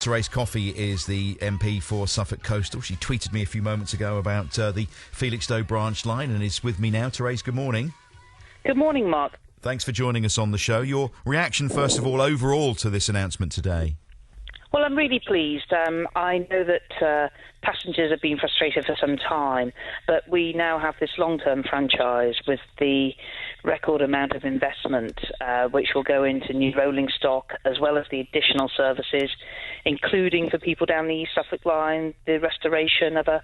Therese Coffey is the MP for Suffolk Coastal. She tweeted me a few moments ago about the Felixstowe branch line and is with me now. Therese, good morning. Good morning, Mark. Thanks for joining us on the show. Your reaction, first of all, overall to this announcement today? Well, I'm really pleased. I know that passengers have been frustrated for some time, but we now have this long-term franchise with the record amount of investment which will go into new rolling stock, as well as the additional services, including for people down the East Suffolk line, the restoration of a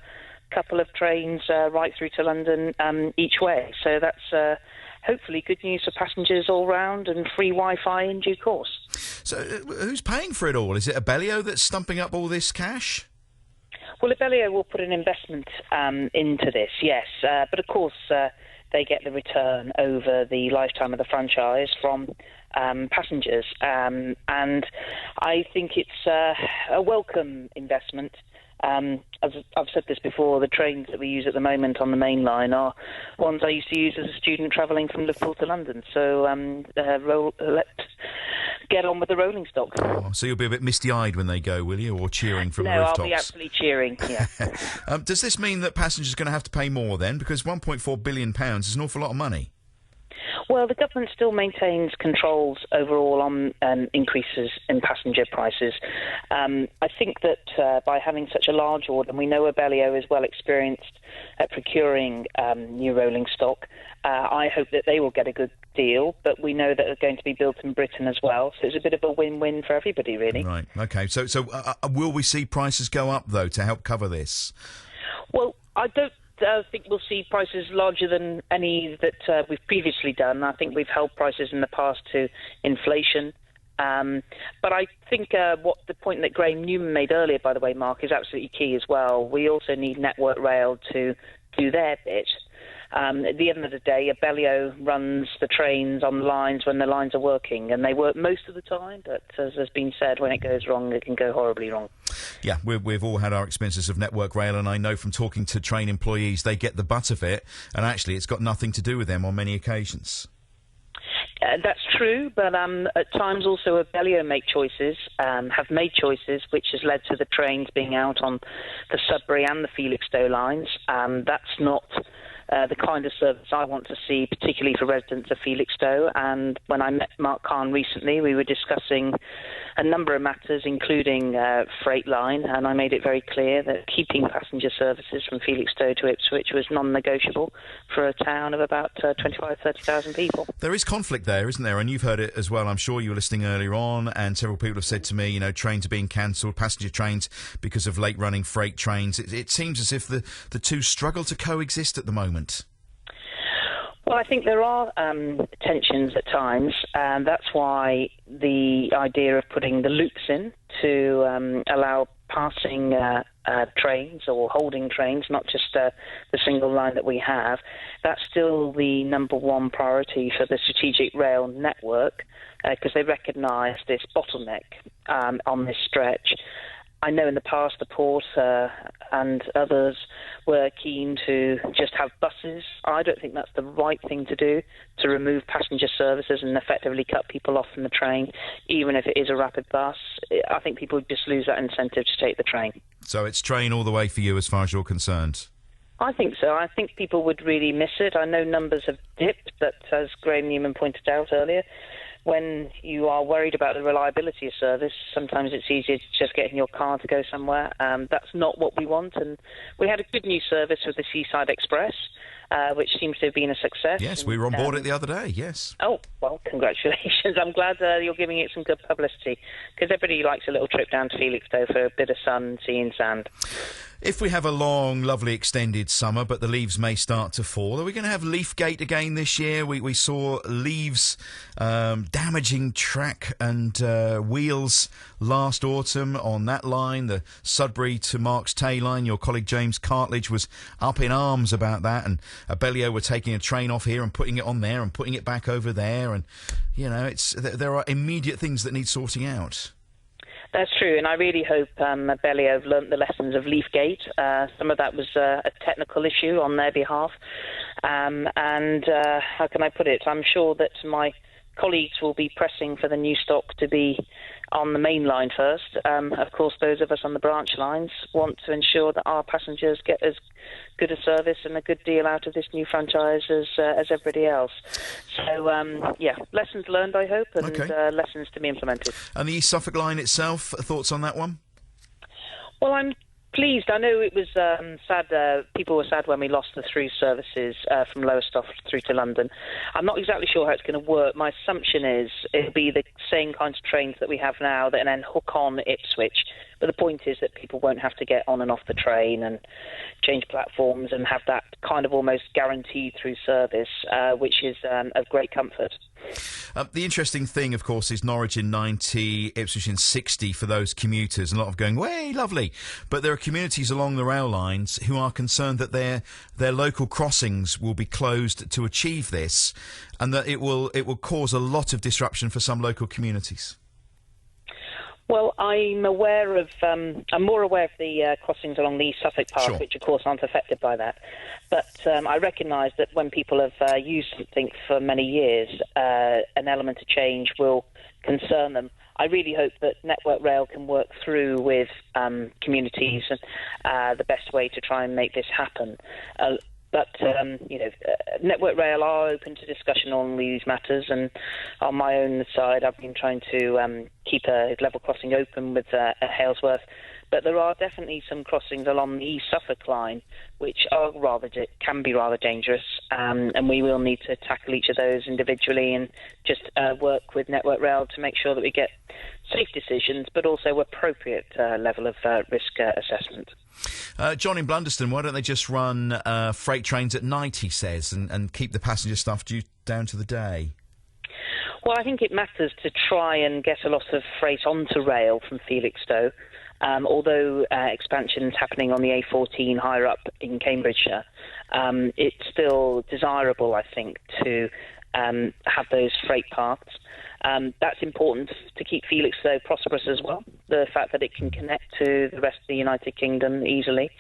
couple of trains right through to London each way. So that's hopefully good news for passengers all round, and free Wi-Fi in due course. So who's paying for it all? Is it Abellio that's stumping up all this cash? Well, Abellio will put an investment into this, yes. But of course, they get the return over the lifetime of the franchise from passengers. And I think it's a welcome investment. As I've said this before, the trains that we use at the moment on the main line are ones I used to use as a student travelling from Liverpool to London. So let's get on with the rolling stock. Oh, so you'll be a bit misty-eyed when they go, will you, or cheering from the rooftops? No, I'll be absolutely cheering, yeah. Does this mean that passengers are going to have to pay more then? Because £1.4 billion is an awful lot of money. Well, the government still maintains controls overall on increases in passenger prices. I think that by having such a large order, and we know Abellio is well experienced at procuring new rolling stock, I hope that they will get a good deal, but we know that they're going to be built in Britain as well, so it's a bit of a win-win for everybody, really. Right, OK. So will we see prices go up, though, to help cover this? Well, I don't think we'll see prices larger than any that we've previously done. I think we've held prices in the past to inflation. But I think what the point that Graham Newman made earlier, by the way, Mark, is absolutely key as well. We also need Network Rail to do their bit. At the end of the day, Abellio runs the trains on the lines when the lines are working, and they work most of the time, but as has been said, when it goes wrong, it can go horribly wrong. Yeah, we've all had our experiences of Network Rail, and I know from talking to train employees, they get the butt of it, and actually it's got nothing to do with them on many occasions. That's true, but at times also Abellio have made choices, which has led to the trains being out on the Sudbury and the Felixstowe lines. That's not the kind of service I want to see, particularly for residents of Felixstowe. And when I met Mark Kahn recently, we were discussing a number of matters, including freight line, and I made it very clear that keeping passenger services from Felixstowe to Ipswich was non-negotiable for a town of about 30,000 people. There is conflict there, isn't there? And you've heard it as well. I'm sure you were listening earlier on, and several people have said to me, you know, trains are being cancelled, passenger trains, because of late-running freight trains. It seems as if the two struggle to coexist at the moment. Well, I think there are tensions at times, and that's why the idea of putting the loops in to allow passing trains or holding trains, not just the single line that we have, that's still the number one priority for the strategic rail network, because they recognise this bottleneck on this stretch. I know in the past the Port and others were keen to just have buses. I don't think that's the right thing to do, to remove passenger services and effectively cut people off from the train, even if it is a rapid bus. I think people would just lose that incentive to take the train. So it's train all the way for you as far as you're concerned? I think so. I think people would really miss it. I know numbers have dipped, but as Graham Newman pointed out earlier, when you are worried about the reliability of service, sometimes it's easier to just get in your car to go somewhere. That's not what we want. And we had a good new service with the Seaside Express, which seems to have been a success. Yes, we were on board it the other day, yes. Oh, well, congratulations. I'm glad you're giving it some good publicity, because everybody likes a little trip down to Felixstowe for a bit of sun, sea and sand. If we have a long, lovely, extended summer, but the leaves may start to fall, are we going to have Leafgate again this year? We saw leaves damaging track and wheels last autumn on that line, the Sudbury to Marks Tay line. Your colleague James Cartledge was up in arms about that, and Abellio were taking a train off here and putting it on there and putting it back over there, and, you know, there are immediate things that need sorting out. That's true, and I really hope Abellio have learnt the lessons of Leafgate. Some of that was a technical issue on their behalf. And how can I put it? I'm sure that my colleagues will be pressing for the new stock to be on the main line first. Of course, those of us on the branch lines want to ensure that our passengers get as good a service and a good deal out of this new franchise as everybody else. So, lessons learned, I hope, and lessons to be implemented. And the East Suffolk line itself, thoughts on that one? Well, I'm pleased. I know it was sad. People were sad when we lost the through services from Lowestoft through to London. I'm not exactly sure how it's going to work. My assumption is it'll be the same kinds of trains that we have now that then hook on Ipswich. But the point is that people won't have to get on and off the train and change platforms and have that kind of almost guaranteed through service, which is of great comfort. The interesting thing, of course, is Norwich in 90, Ipswich in 60 for those commuters. And a lot of going, way lovely. But there are communities along the rail lines who are concerned that their local crossings will be closed to achieve this, and that it will cause a lot of disruption for some local communities. Well, I'm more aware of the crossings along the East Suffolk Path, Sure. which of course aren't affected by that. But I recognise that when people have used something for many years, an element of change will concern them. I really hope that Network Rail can work through with communities and the best way to try and make this happen. But, Network Rail are open to discussion on these matters, and on my own side, I've been trying to keep a level crossing open with Halesworth. But there are definitely some crossings along the East Suffolk line which are can be rather dangerous, and we will need to tackle each of those individually and just work with Network Rail to make sure that we get safe decisions, but also appropriate level of risk assessment. John in Blunderston, why don't they just run freight trains at night, he says, and keep the passenger stuff down to the day? Well, I think it matters to try and get a lot of freight onto rail from Felixstowe. Although expansion's happening on the A14 higher up in Cambridgeshire, it's still desirable, I think, to have those freight paths. That's important to keep Felixstowe prosperous as well, the fact that it can connect to the rest of the United Kingdom easily.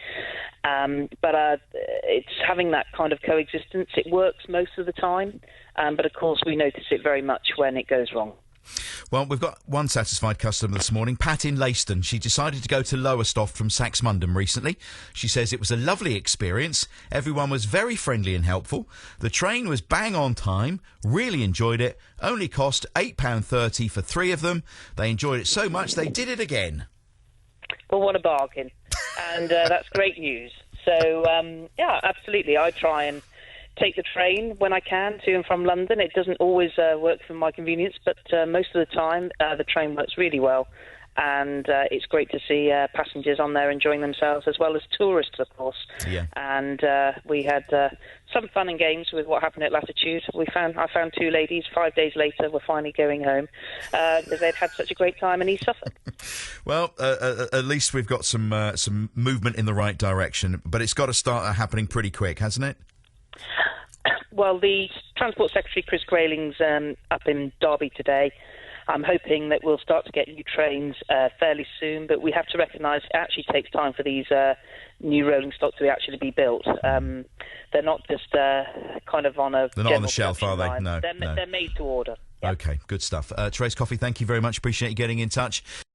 But it's having that kind of coexistence. It works most of the time, but of course we notice it very much when it goes wrong. Well, we've got one satisfied customer this morning, Pat in Leiston. She decided to go to Lowestoft from Saxmundham recently. She says it was a lovely experience. Everyone was very friendly and helpful. The train was bang on time. Really enjoyed it. Only cost £8.30 for 3 of them. They enjoyed it so much they did it again. Well, what a bargain. And that's great news. So, absolutely. I try and take the train when I can to and from London. It doesn't always work for my convenience, but most of the time the train works really well, and it's great to see passengers on there enjoying themselves, as well as tourists, of course. Yeah. And we had some fun and games with what happened at Latitude. I found 2 ladies 5 days later were finally going home because they'd had such a great time in East Suffolk. Well, at least we've got some movement in the right direction, but it's got to start happening pretty quick, hasn't it? Well, the Transport Secretary, Chris Grayling's up in Derby today. I'm hoping that we'll start to get new trains fairly soon, but we have to recognise it actually takes time for these new rolling stock to actually be built. They're not just kind of on a... They're not on the shelf, are they? Line. No. They're made to order. Yep. OK, good stuff. Therese, Coffey, thank you very much. Appreciate you getting in touch.